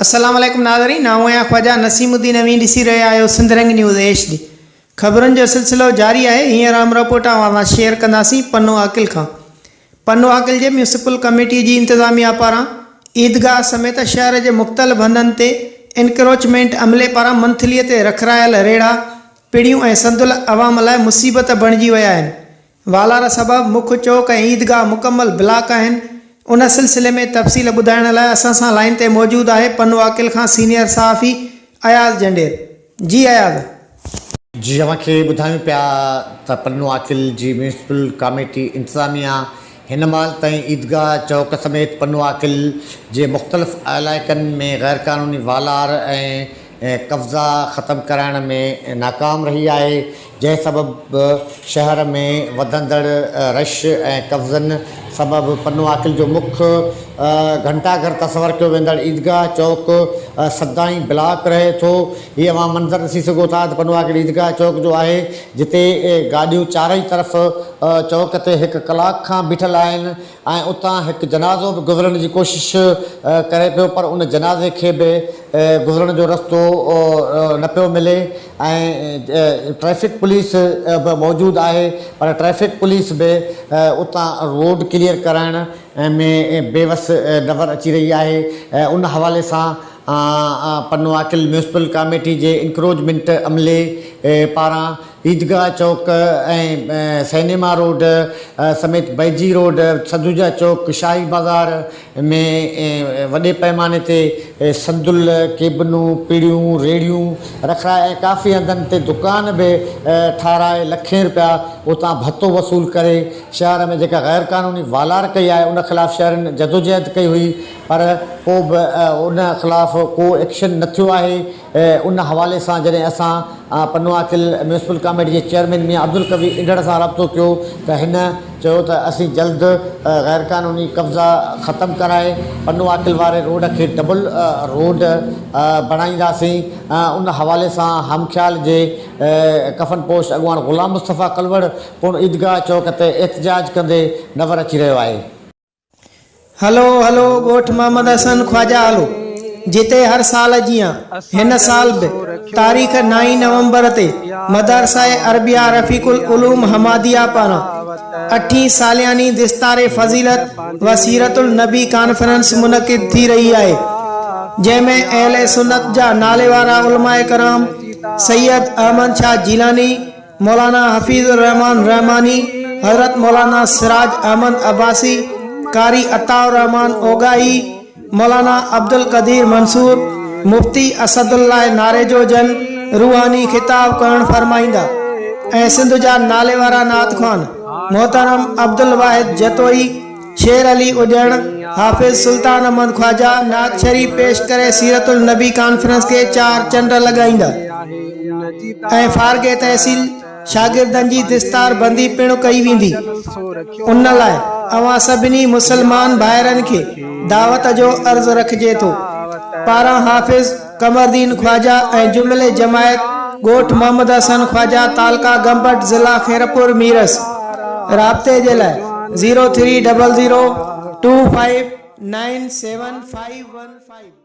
अस्सलाम वालेकुम नाज़रीन, नाऊं आहियां ख्वाजा नसीमुद्दीन अमीन। ॾिसी रहिया आहियो सिंध रंग न्यूज़ HD। ख़बरुनि जो सिलसिलो जारी आहे। हींअर हम रिपोर्ट अवां शेयर कंदासीं पन्नो आकिल खां। पन्नो आकिल जे म्यूनिसिपल कमेटी जी इंतज़ामिया पारां ईदगाह समेत शहर जे मुख़्तलिफ़ हंधनि ते एनक्रोचमेंट अमले पारां मंथलीअ ते रखरायल रेड़ा पिड़ियूं ऐं संदुल अवाम लाइ मुसीबत बणिजी विया आहिनि। वालार सबबि मुख्य चौक ऐं ईदगाह मुकमल ब्लॉक आहिनि। उन सिलसिले में तफ़सील ॿुधाइण लाइ असां सां लाइन ते मौजूदु आहे पन्नो आकिल खां सीनियर सहाफ़ी अयाज़ जंडेर। जी अयाज़ जी, अव्हांखे ॿुधायूं पिया त पन्नो आकिल जी म्यूनिसिपल कमेटी इंतज़ामिया हिन महिल ताईं ईदगाह चौक समेत पन्नो आकिल जे मुख़्तलिफ़ इलाइक़नि में गैर क़ानूनी वालार ऐं कब्ज़ा ख़तमु कराइण में नाकाम रही आहे, जंहिं सबबि शहर में वधंदड़ रश ऐं कब्ज़नि सबबि पन्नो आकिल जो मुख्य घंटाघर तस्वर कयो वेंदड़ ईदगाह चौक सदाई ब्लॉक रहे थो। हीअ अवां मंज़र ॾिसी सघो था त पन्नो आकिल ईदगाह चौक जो आहे, जिते गाॾियूं चारई तरफ़ चौक ते हिकु कलाक खां बीठल आहिनि ऐं उतां हिकु जनाज़ो बि गुज़रण जी कोशिशि करे पियो, पर उन जनाज़े खे बि गुज़रण जो रस्तो न पियो मिले ऐं ट्रैफ़िक पुलिस बि मौजूदु आहे, पर ट्रैफ़िक पुलिस बि उतां रोड क्लियर कराइण में बेवस नज़र अची रही आहे। उन हवाले सां पन्नो आकिल म्यूनिसिपल कमेटी जे इंक्रोचमेंट अमले पारां ईदगाह चौक ऐं सिनेमा रोड समेत बैजी रोड, सदुजा चौक, शाही बाज़ार में वॾे पैमाने ते संदुल, केबनूं, पीड़ियूं, रेड़ियूं रखाए ऐं काफ़ी हंधनि ते दुकान बि ठाराए लखें रुपया उतां भत्तो वसूल करे शहर में जेका गैर क़ानूनी वालार कई आहे उन ख़िलाफ़ु शहरनि जदोजहद कई हुई, पर पोइ बि उन ख़िलाफ़ु को एक्शन न थियो आहे। उन हवाले सां जॾहिं असां पन्नो आकिल म्यूनिसिपल कमेटी जे चेयरमैन मियां अब्दुल कबीर इंडड़ सां राब्तो कयो त हिन चयो त असीं जल्द गैर क़ानूनी कब्ज़ा ख़तमु कराए पन्नो आकिल वारे रोड खे डबल रोड बणाईंदासीं। उन हवाले सां हमख्याल जे कफ़नपोश अॻुवाण ग़ुलाम मुस्तफ़ा कलवड़ पिणु ईदगाह चौक ते एहतजाज कंदे नज़र अची रहियो आहे। हलो हलो ॻोठ मोहम्मद हसन ख्वाजा हलो, जिते हर साल जीअं हिन साल बि तारीख़ 9 नवंबर ते मदरसा अरबिया रफ़ीकुल उलूम हमादिया पारां 8वीं सालियानी दिस्तारे फ़ज़ीलत व सीरतुल नबी कॉन्फ्रेंस मुनक़िद थी रही आहे, जंहिंमें अहले सुन्नत जा नाले वारा उलमाए कराम सैयद अहमद शाह जिलानी, मौलाना हफ़ीज़ुर रहमान रहमानी, हज़रत मौलाना सिराज अहमद अब्बासी, कारी अताउर रहमान ओगाई, मौलाना अब्दुल कदीर मंसूर, मुफ्ती असदुल्लाह नारेजो जन रूहानी खिताब करण फरमाईंदा ऐं सिंध जा नाले वारा नात ख़्वान मोहतरम अब्दुल वाहिद जतोई, शेर अली उजण, हाफ़िज़ सुल्तान अहमद ख्वाजा नात शरीफ़ पेश करे सीरतुल नबी कॉन्फ्रेंस के 4 चंड लॻाईंदा ऐं फारगे तहसील शागिर्दनि जी दिस्तार बंदी पिणु कई वेंदी। उन लाइ अवां सभिनी मुसलमान भाइरनि खे दावत जो अर्ज़ रखिजे थो। पारां हाफ़िज़ कमरदीन ख्वाजा ऐं जुमिले जमायत ॻोठ मोहम्मद हसन ख्वाजा तालका गंबट ज़िला खैरपुर मीरस। राब्ते जे लाइ 030025975515।